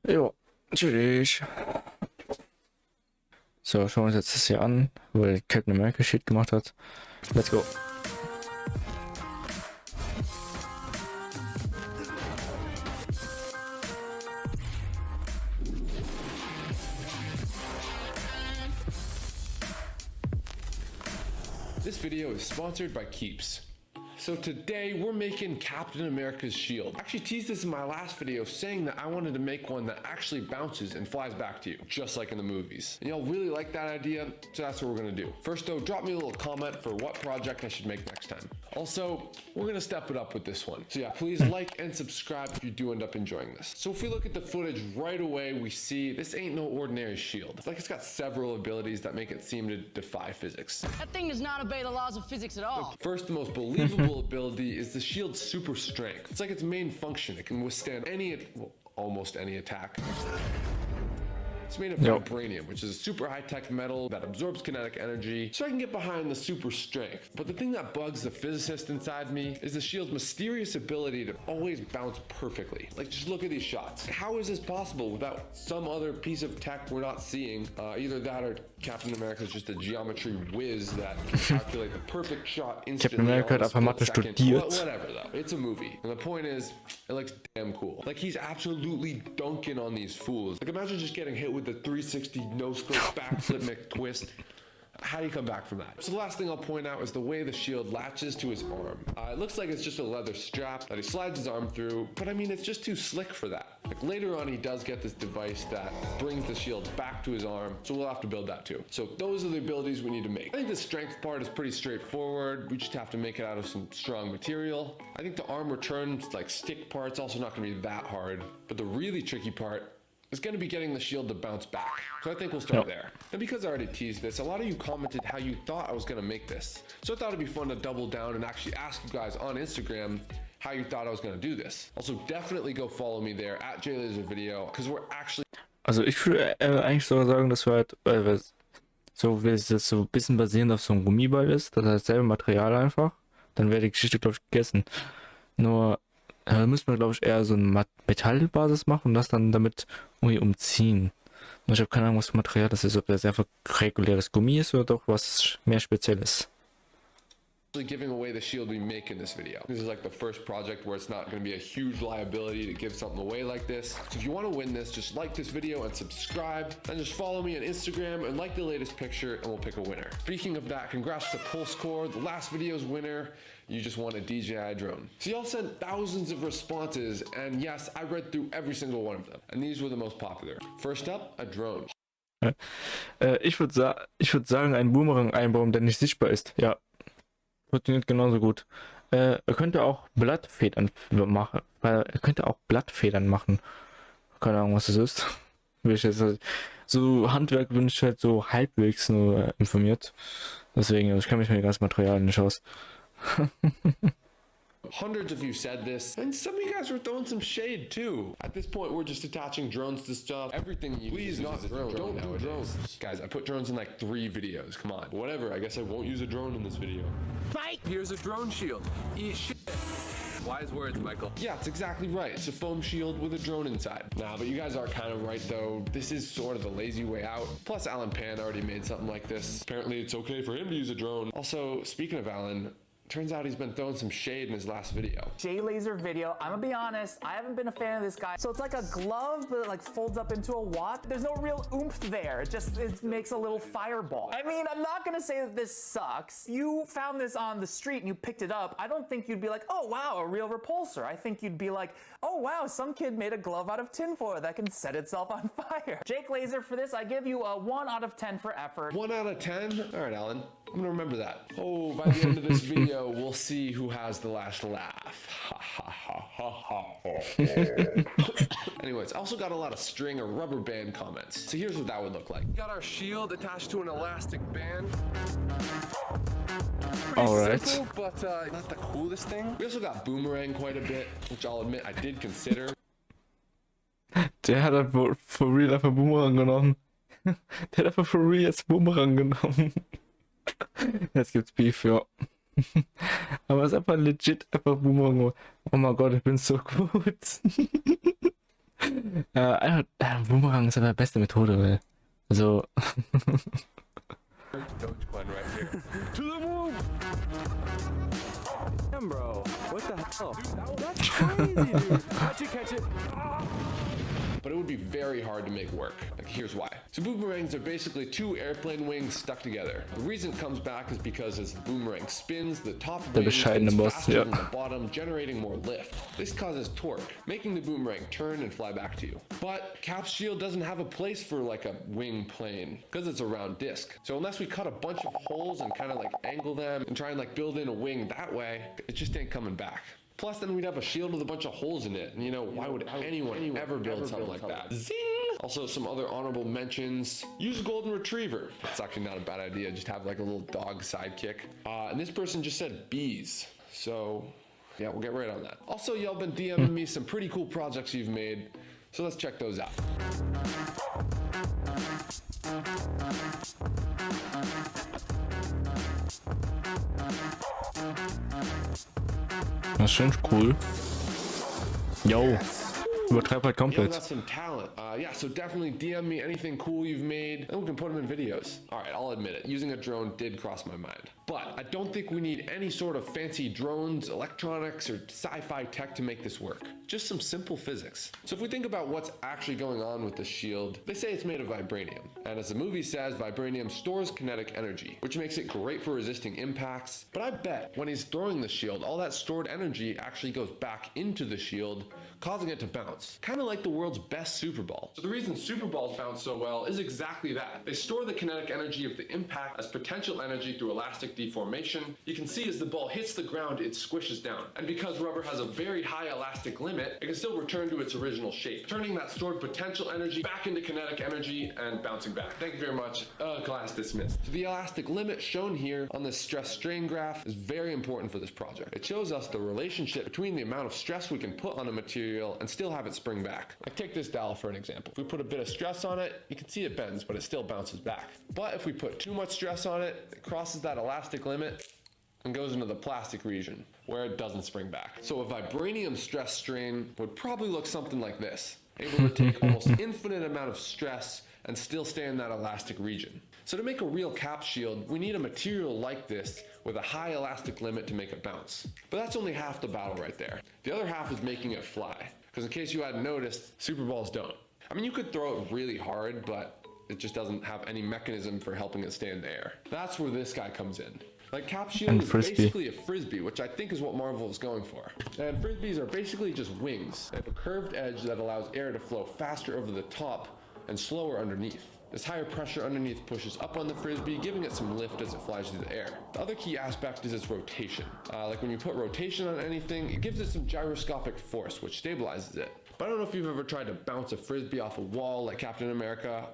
Jo, natürlich. So, schauen wir uns jetzt das hier an, weil Captain America Shit gemacht hat. Let's go. This video is sponsored by Keeps. So today we're making Captain America's shield. I actually teased this in my last video saying that I wanted to make one that actually bounces and flies back to you, just like in the movies. And y'all really like that idea, so that's what we're gonna do. First though, drop me a little comment for what project I should make next time. Also, we're gonna step it up with this one. So yeah, please like and subscribe if you do end up enjoying this. So if we look at the footage right away, we see this ain't no ordinary shield. It's like it's got several abilities that make it seem to defy physics. That thing does not obey the laws of physics at all. First, the most believable ability is the shield's super strength. It's like its main function. It can withstand well, almost any attack. It's made of vibranium, which is a super high-tech metal that absorbs kinetic energy, so I can get behind the super strength. But the thing that bugs the physicist inside me is the shield's mysterious ability to always bounce perfectly. Like, just look at these shots. How is this possible without some other piece of tech we're not seeing? Either that or Captain America is just a geometry whiz that can calculate the perfect shot instantly. Captain America hat einfach Mathe studiert. Whatever though, it's a movie. And the point is, it looks damn cool. Like, he's absolutely dunking on these fools. Like, imagine just getting hit with the 360 no-scope backflip McTwist. How do you come back from that? So the last thing I'll point out is the way the shield latches to his arm. It looks like it's just a leather strap that he slides his arm through, but I mean, it's just too slick for that. Like, later on, he does get this device that brings the shield back to his arm, so we'll have to build that too. So those are the abilities we need to make. I think the strength part is pretty straightforward. We just have to make it out of some strong material. I think the arm returns, like stick part's also not gonna be that hard, but the really tricky part is going to be getting the shield to bounce back. So I think we'll start there. And because I already teased this, a lot of you commented how you thought I was going to make this. So I thought it'd be fun to double down and actually ask you guys on Instagram how you thought I was going to do this. Also, definitely go follow me there at JLaserVideo, because we're actually... Also ich würde eigentlich sogar sagen, dass wir halt, weil das so ein bisschen basierend auf so einem Gummiball ist, das heißt selbe Material einfach, dann wäre die Geschichte, glaube ich, gegessen. Nur müssen wir, glaube ich, eher so eine Metallbasis machen und das dann damit irgendwie umziehen. Und ich habe keine Ahnung, was für Material das ist, ob das einfach reguläres Gummi ist oder doch was mehr Spezielles. Giving away the shield we make in this video. This is like the first project where it's not going to be a huge liability to give something away like this. So if you want to win this, just like this video and subscribe, and just follow me on Instagram and like the latest picture, and we'll pick a winner. Speaking of that, congrats to PulseCore, the last video's winner. You just won a DJI drone. So y'all sent thousands of responses, and yes, I read through every single one of them, and these were the most popular. First up, a drone. Ich würd sagen, einen Boomerang einbauen, der nicht sichtbar ist. Ja. Funktioniert genauso gut. Er könnte auch Blattfedern machen. Keine Ahnung, was das ist. So Handwerk bin ich halt so halbwegs nur informiert. Deswegen, ich kann mich mit dem ganzen Material nicht aus. Hundreds of you said this, and some of you guys were throwing some shade too. At this point, we're just attaching drones to stuff. Everything you please not drones. Don't do drones. Guys, I put drones in like 3 videos. Come on. Whatever, I guess I won't use a drone in this video. Fight! Here's a drone shield. Eat shit. Wise words, Michael. Yeah, it's exactly right. It's a foam shield with a drone inside. Nah, but you guys are kind of right though. This is sort of the lazy way out. Plus, Alan Pan already made something like this. Apparently, it's okay for him to use a drone. Also, speaking of Alan, turns out he's been throwing some shade in his last video. JLaserVideo, I'm gonna be honest, I haven't been a fan of this guy. So it's like a glove, but it like folds up into a watch. There's no real oomph there. It makes a little fireball. I mean, I'm not gonna say that this sucks. You found this on the street and you picked it up. I don't think you'd be like, oh wow, a real repulsor. I think you'd be like, oh wow, some kid made a glove out of tinfoil that can set itself on fire. Jake Laser, for this, I give you a 1 out of 10 for effort. 1 out of 10? All right, Alan. I'm gonna remember that. Oh, by the end of this video, we'll see who has the last laugh. Anyways, I also got a lot of string or rubber band comments. So here's what that would look like. We got our shield attached to an elastic band. Alright. Simple, but not the coolest thing. We also got boomerang quite a bit, which I'll admit I did consider. Der hat einfach for real einfach Boomerang genommen. Der hat einfach for real jetzt Boomerang genommen. Jetzt gibt's Beef, ja. Aber es ist einfach legit einfach Boomerang. Oh mein Gott, ich bin so gut. Boomerang ist aber die beste Methode, weil. Also. Dogecoin right here. To the moon! Damn, bro. What the hell? That's crazy, dude. Catch it. But it would be very hard to make work. Like, here's why. So boomerangs are basically two airplane wings stuck together. The reason it comes back is because as the boomerang spins, the top Der wing bescheidene spins Boss, faster ja. than the bottom, generating more lift. This causes torque, making the boomerang turn and fly back to you. But Cap's shield doesn't have a place for like a wing plane because it's a round disc. So unless we cut a bunch of holes and kind of like angle them and try and like build in a wing that way, it just ain't coming back. Plus, then we'd have a shield with a bunch of holes in it. And you know, why would anyone ever build something like that? Zing! Also, some other honorable mentions. Use a golden retriever. It's actually not a bad idea. Just have like a little dog sidekick. And this person just said bees. So, yeah, we'll get right on that. Also, y'all been DMing me some pretty cool projects you've made. So let's check those out. Das ist schon cool. Yo. Übertreib halt Yeah, komplett. that's some talent. Yeah, so definitely DM me anything cool you've made, and we can put them in videos. All right, I'll admit it. Using a drone did cross my mind. But I don't think we need any sort of fancy drones, electronics, or sci-fi tech to make this work. Just some simple physics. So if we think about what's actually going on with the shield, they say it's made of vibranium. And as the movie says, vibranium stores kinetic energy, which makes it great for resisting impacts. But I bet when he's throwing the shield, all that stored energy actually goes back into the shield, causing it to bounce. Kind of like the world's best Super Ball. So the reason Super Balls bounce so well is exactly that. They store the kinetic energy of the impact as potential energy through elastic deformation. You can see as the ball hits the ground, it squishes down. And because rubber has a very high elastic limit, it can still return to its original shape, turning that stored potential energy back into kinetic energy and bouncing back. Thank you very much. Class dismissed. So the elastic limit shown here on this stress strain graph is very important for this project. It shows us the relationship between the amount of stress we can put on a material and still have it spring back. Like take this dowel for an example. If we put a bit of stress on it, you can see it bends, but it still bounces back. But if we put too much stress on it, it crosses that elastic limit and goes into the plastic region where it doesn't spring back. So a vibranium stress strain would probably look something like this, able to take almost infinite amount of stress and still stay in that elastic region. So to make a real cap shield, we need a material like this with a high elastic limit to make it bounce. But that's only half the battle right there. The other half is making it fly. Because in case you hadn't noticed, Super Balls don't. I mean, you could throw it really hard, but it just doesn't have any mechanism for helping it stay in the air. That's where this guy comes in. Like Cap Shield And is frisbee. basically a frisbee, which I think is what Marvel is going for. And frisbees are basically just wings. They have a curved edge that allows air to flow faster over the top and slower underneath. This higher pressure underneath pushes up on the frisbee, giving it some lift as it flies through the air. The other key aspect is its rotation. Like when you put rotation on anything, it gives it some gyroscopic force, which stabilizes it. But I don't know if you've ever tried to bounce a frisbee off a wall like Captain America.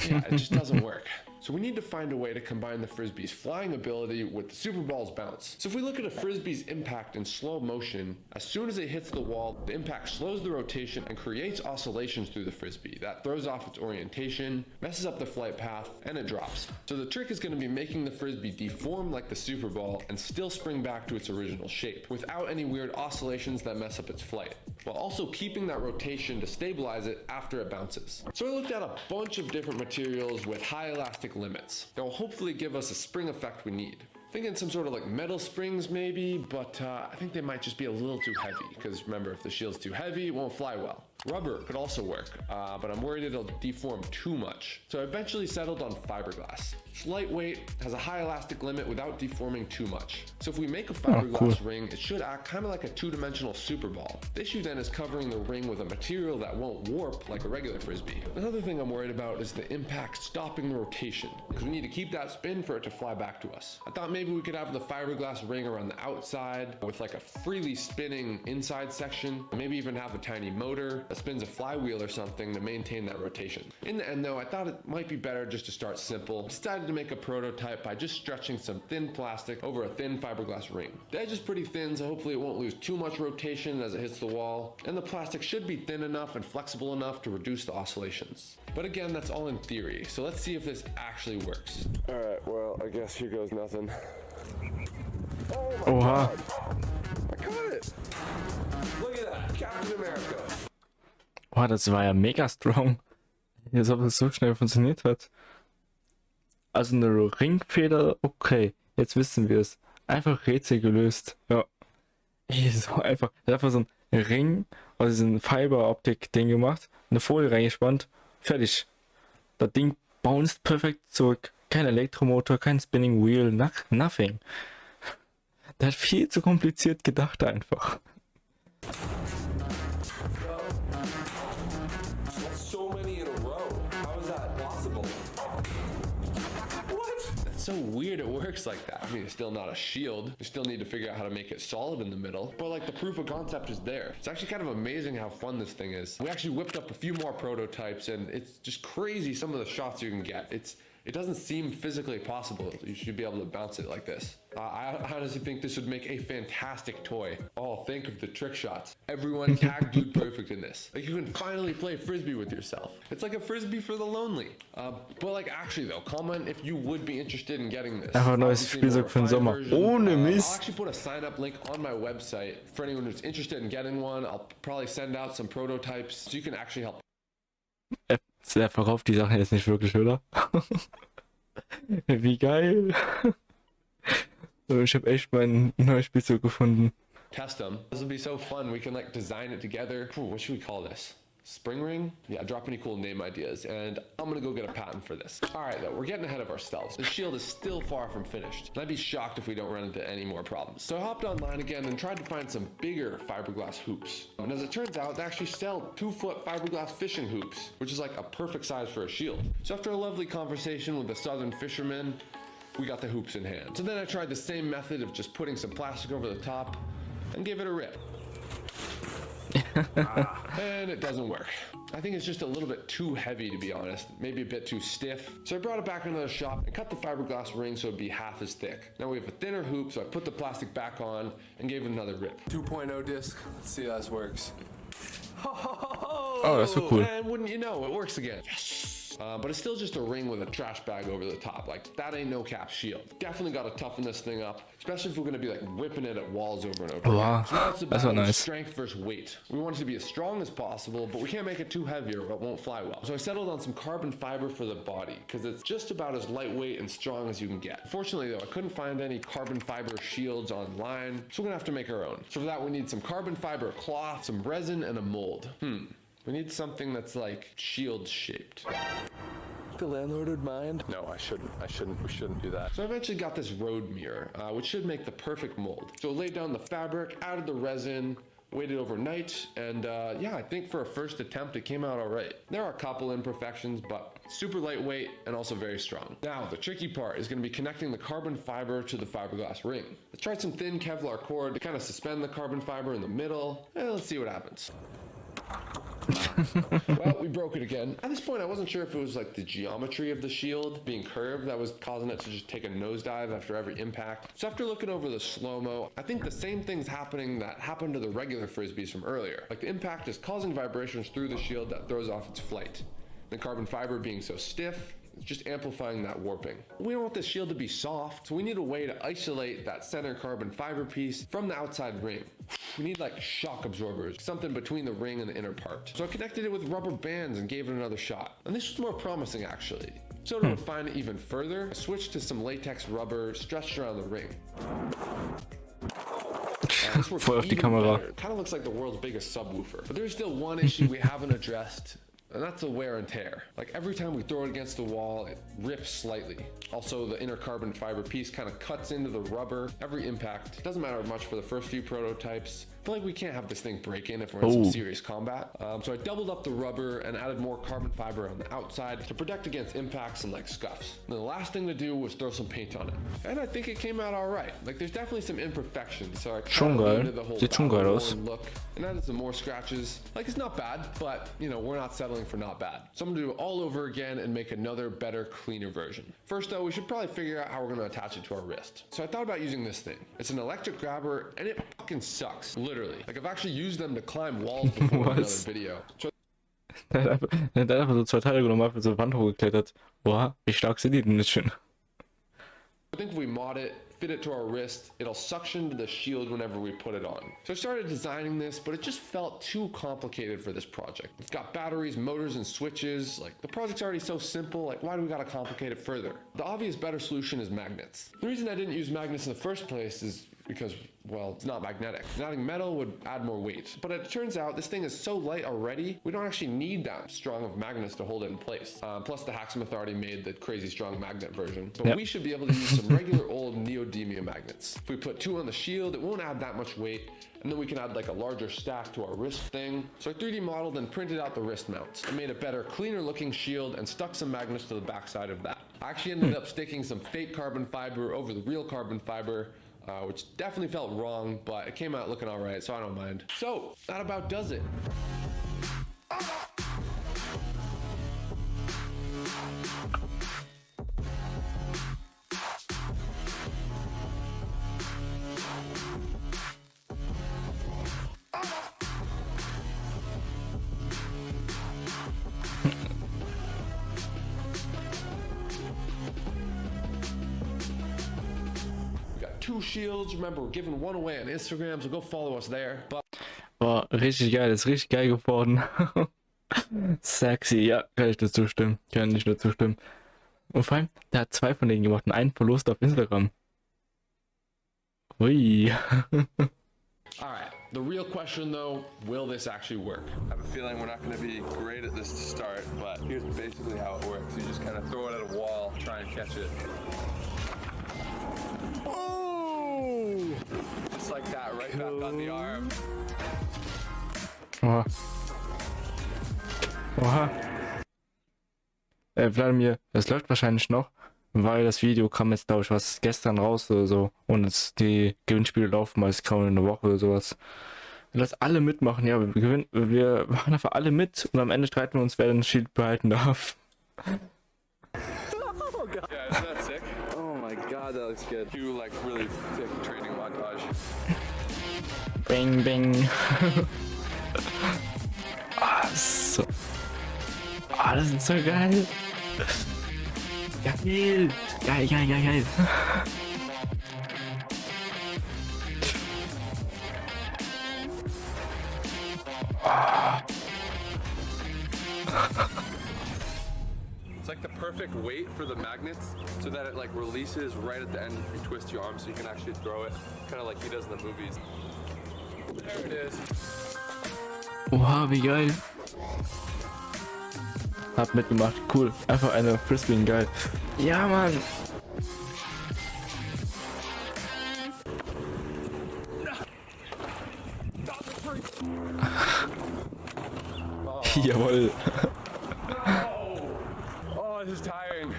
Yeah, it just doesn't work. So we need to find a way to combine the frisbee's flying ability with the Super Ball's bounce. So if we look at a frisbee's impact in slow motion, as soon as it hits the wall, the impact slows the rotation and creates oscillations through the frisbee. That throws off its orientation, messes up the flight path, and it drops. So the trick is going to be making the frisbee deform like the Super Ball and still spring back to its original shape, without any weird oscillations that mess up its flight, while also keeping that rotation to stabilize it after it bounces. So I looked at a bunch of different materials with high elastic limits that will hopefully give us a spring effect we need. Thinking some sort of like metal springs maybe, but I think they might just be a little too heavy, because remember, if the shield's too heavy, it won't fly well. Rubber could also work, but I'm worried it'll deform too much. So I eventually settled on fiberglass. It's lightweight, has a high elastic limit without deforming too much. So if we make a fiberglass ring, it should act kind of like a two-dimensional Super Ball. The issue then is covering the ring with a material that won't warp like a regular frisbee. Another thing I'm worried about is the impact stopping the rotation, because we need to keep that spin for it to fly back to us. I thought maybe we could have the fiberglass ring around the outside with like a freely spinning inside section, maybe even have a tiny motor that spins a flywheel or something to maintain that rotation. In the end though, I thought it might be better just to start simple. I decided to make a prototype by just stretching some thin plastic over a thin fiberglass ring. The edge is pretty thin, so hopefully it won't lose too much rotation as it hits the wall, and the plastic should be thin enough and flexible enough to reduce the oscillations. But again, that's all in theory, so let's see if this actually works. Alright, well, I guess here goes nothing. Oh my Oha. God. I caught it! Look at that, Captain America. Boah, das war ja mega strong. Als ob es so schnell funktioniert hat. Also eine Ringfeder, okay. Jetzt wissen wir es. Einfach Rätsel gelöst. Ja. Ey, so einfach. Er hat einfach so ein Ring aus diesem Fiber-Optik-Ding gemacht. Eine Folie reingespannt. Fertig. Das Ding bounced perfekt zurück. Kein Elektromotor, kein Spinning Wheel, nothing. Der hat viel zu kompliziert gedacht einfach. So many in a row. How is that possible? What? That's so weird it works like that. I mean, it's still not a shield. You still need to figure out how to make it solid in the middle. But like the proof of concept is there. It's actually kind of amazing how fun this thing is. We actually whipped up a few more prototypes and it's just crazy some of the shots you can get. It doesn't seem physically possible. You should be able to bounce it like this. I honestly think this would make a fantastic toy. Oh, think of the trick shots. Everyone tag dude perfect in this. Like you can finally play frisbee with yourself. It's like a frisbee for the lonely. But like actually though, comment if you would be interested in getting this. Einfach ein neues Spielzeug für den Sommer. Ohne I'll Mist. actually put a sign up link on my website for anyone who's interested in getting one. I'll probably send out some prototypes so you can actually help. Er verkauft die Sachen jetzt nicht wirklich, oder? Wie geil. Ich habe echt mein neues Spielzeug gefunden. Test them. This will be so fun. We can like design it together. Ooh, what should we call this? Spring ring? Yeah, drop any cool name ideas. And I'm gonna go get a patent for this. All right, though, we're getting ahead of ourselves. The shield is still far from finished. And I'd be shocked if we don't run into any more problems. So I hopped online again and tried to find some bigger fiberglass hoops. And as it turns out, they actually sell 2-foot fiberglass fishing hoops, which is like a perfect size for a shield. So after a lovely conversation with a southern fisherman, we got the hoops in hand. So then I tried the same method of just putting some plastic over the top and gave it a rip. And it doesn't work. I think it's just a little bit too heavy, to be honest, maybe a bit too stiff. So I brought it back into the shop and cut the fiberglass ring so it'd be half as thick. Now we have a thinner hoop, so I put the plastic back on and gave it another rip. 2.0 disc. Let's see how this works. Oh, that's so cool. And wouldn't you know, it works again. Yes. But it's still just a ring with a trash bag over the top. Like, that ain't no cap shield. Definitely got to toughen this thing up, especially if we're going to be like whipping it at walls over and over. Wow, So now it's that's so about nice. strength versus weight. We want it to be as strong as possible, but we can't make it too heavy or it won't fly well. So I settled on some carbon fiber for the body because it's just about as lightweight and strong as you can get. Fortunately though, I couldn't find any carbon fiber shields online, so we're gonna have to make our own. So for that we need some carbon fiber cloth, some resin, and a mold. We need something that's like shield shaped. The landlord would mind? No, I shouldn't. We shouldn't do that. So I eventually got this road mirror, which should make the perfect mold. So I laid down the fabric, added the resin, waited overnight, and yeah, I think for a first attempt it came out all right. There are a couple imperfections, but super lightweight and also very strong. Now, the tricky part is going to be connecting the carbon fiber to the fiberglass ring. I tried some thin Kevlar cord to kind of suspend the carbon fiber in the middle, and let's see what happens. Well, we broke it again. At this point, I wasn't sure if it was like the geometry of the shield being curved that was causing it to just take a nosedive after every impact. So after looking over the slow-mo, I think the same thing's happening that happened to the regular frisbees from earlier. Like the impact is causing vibrations through the shield that throws off its flight. The carbon fiber being so stiff, it's just amplifying that warping. We don't want this shield to be soft, so we need a way to isolate that center carbon fiber piece from the outside ring. We need like shock absorbers, something between the ring and the inner part. So I connected it with rubber bands and gave it another shot. And this was more promising actually. So to refine it even further, I switched to some latex rubber stretched around the ring. This works Voll auf die even Kamera. better. Kind of looks like the world's biggest subwoofer. But there's still one issue we haven't addressed, and that's the wear and tear. Like every time we throw it against the wall, it rips slightly. Also, the inner carbon fiber piece kind of cuts into the rubber. Every impact doesn't matter much for the first few prototypes. I feel like we can't have this thing break in if we're in some serious combat. So I doubled up the rubber and added more carbon fiber on the outside to protect against impacts and like scuffs. And the last thing to do was throw some paint on it. And I think it came out all right. Like there's definitely some imperfections. So I Schon kind of geil. limited the whole Sieht schon geil aus. battle-worn look and added some more scratches. Like it's not bad, but you know, we're not settling for not bad. So I'm gonna do it all over again and make another better, cleaner version. First though, we should probably figure out how we're gonna attach it to our wrist. So I thought about using this thing. It's an electric grabber and it fucking sucks, literally. Like I've actually used them to climb walls before in another Was? video. So Der hat einfach so 2 Teile genommen, einfach so eine Wand hochgeklettert. Boah, wie stark sind die denn jetzt schon? I think if we mod it fit it to our wrist, it'll suction to the shield whenever we put it on. So I started designing this, but it just felt too complicated for this project. It's got batteries, motors, and switches. Like, the project's already so simple, like, why do we gotta complicate it further? The obvious better solution is magnets. The reason I didn't use magnets in the first place is because, well, it's not magnetic. Adding metal would add more weight. But it turns out this thing is so light already, we don't actually need that strong of magnets to hold it in place. Plus the Hacksmith already made the crazy strong magnet version. But we should be able to use some regular old neodymium magnets. If we put 2 on the shield, it won't add that much weight. And then we can add like a larger stack to our wrist thing. So I 3D modeled and printed out the wrist mounts. I made a better, cleaner looking shield and stuck some magnets to the backside of that. I actually ended up sticking some fake carbon fiber over the real carbon fiber, which definitely felt wrong, but it came out looking all right, so I don't mind. So that about does it. We got 2 shields. Remember, we're giving 1 away on Instagram, so go follow us there. But Boah, richtig geil, ist richtig geil geworden. Sexy, ja, kann ich nur zustimmen. Kann ich nur zustimmen. Und vor allem, der hat 2 von denen gemacht und einen verlost auf Instagram. Hui. all right, the real question though, will this actually work? I have a feeling we're not going to be great at this to start, but here's basically how it works. You just kind of throw it at a wall, try and catch it. Oh! Just like that, right back on the arm. Oha. Oha. Wladimir, das läuft wahrscheinlich noch, weil das Video kam jetzt, glaube ich, was gestern raus oder so. Und jetzt die Gewinnspiele laufen meist kaum in einer Woche oder sowas. Lass alle mitmachen, ja, wir machen einfach alle mit und am Ende streiten wir uns, wer den Shield behalten darf. Oh god. Yeah, isn't that sick? Oh my god, that looks good. Do like really thick training montage. Bing, bing. So. Das ist so geil. Geil. Geil, geil, geil, geil. It's like the perfect weight for the magnets so that it like releases right at the end if you twist your arm so you can actually throw it. Kind of like he does in the movies. There it is. Oha, wie geil. Hab mitgemacht, cool. Einfach eine Frisbee, geil. Ja, Mann. Jawohl. Oh, this is tiring.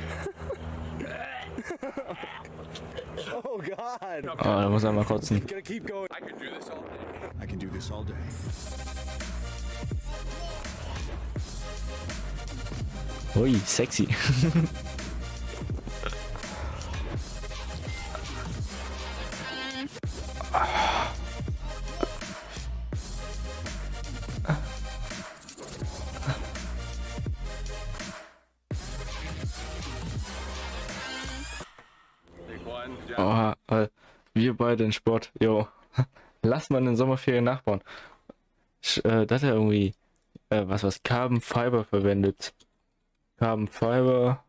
Oh god. Oh, da muss er mal kotzen. Gonna keep going. I can do this all day. I can do this all day. Ui, sexy. Big one. Oha, wir beide in Sport. Jo. Lass mal in den Sommerferien nachbauen. Da hat er irgendwie was Carbon Fiber verwendet. Carbon Fiber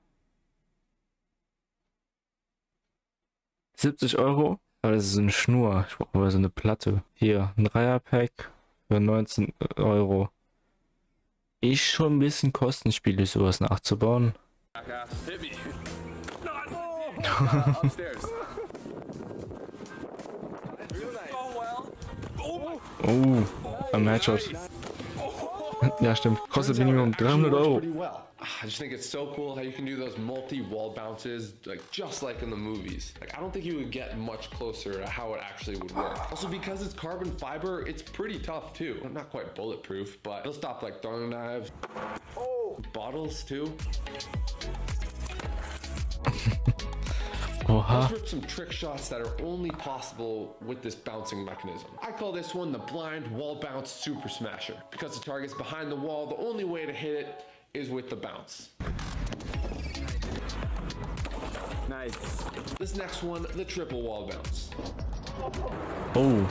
70 €, aber das ist so eine Schnur. Ich brauche aber so eine Platte. Hier, ein Dreierpack für 19 €. Ist schon ein bisschen kostenspielig, sowas nachzubauen. Jackass. Hit me. No, upstairs. Oh, ein Headshot. Ja, stimmt. Kostet Minimum 300 €. Pretty well. I just think it's so cool how you can do those multi-wall bounces, like just like in the movies. Like, I don't think you would get much closer to how it actually would work. Also, because it's carbon fiber, it's pretty tough too. Not quite bulletproof, but it'll stop like throwing knives, bottles too. Oha. Let's rip some trick shots that are only possible with this bouncing mechanism. I call this one the blind wall bounce super smasher. Because the target's behind the wall, the only way to hit it is with the bounce. Nice. This next one, the triple wall bounce. Oh.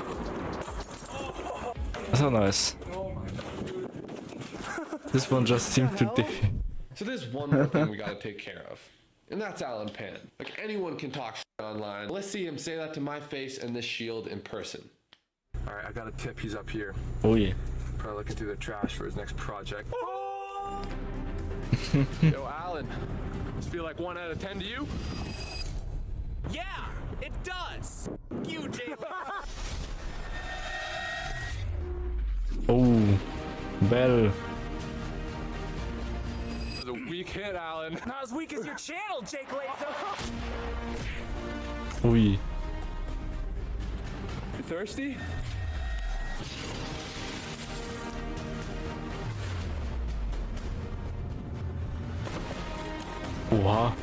That's not nice. This one just seemed to differ. So there's one more thing we gotta take care of. And that's Alan Pan. Like, anyone can talk shit online. Let's see him say that to my face and this shield in person. All right, I got a tip. He's up here. Oh yeah. Probably looking through the trash for his next project. Yo, Alan. Does it feel like 1 out of 10 to you? Yeah, it does. You, JLaser. Oh. Bell. That was a weak hit, Alan. Not as weak as your channel, JLaser. Ui. You thirsty? Oha.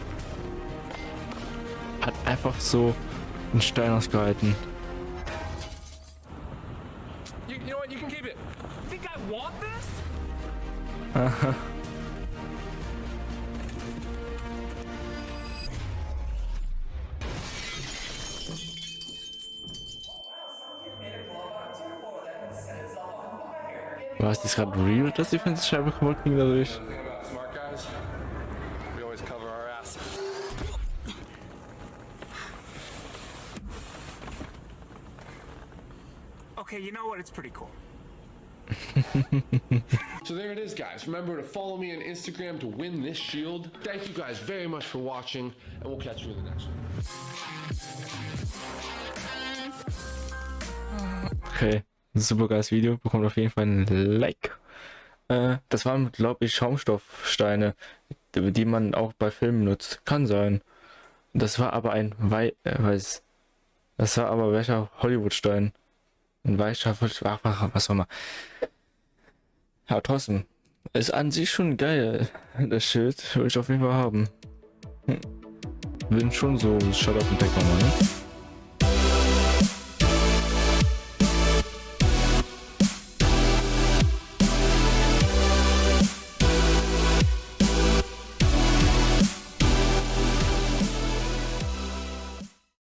Hat einfach so einen Stein ausgehalten. You know what? You can keep it. Think I want this? War es das gerade real, dass die Fensterscheibe kaputt ging dadurch? The thing about smart guys, we always cover our ass. Okay, you know what? It's pretty cool. So there it is, guys. Remember to follow me on Instagram to win this shield. Thank you guys very much for watching, and we'll catch you in the next one. Okay, super geiles Video, bekommt auf jeden Fall ein Like. Das waren, glaube ich, Schaumstoffsteine, die man auch bei Filmen nutzt. Kann sein. Das war aber ein das war aber welcher Hollywood-Stein? Ein weicher, was auch immer. Ja, trotzdem. Ist an sich schon geil. Das Schild will ich auf jeden Fall haben. Bin schon so Shut Up und Deck, ne?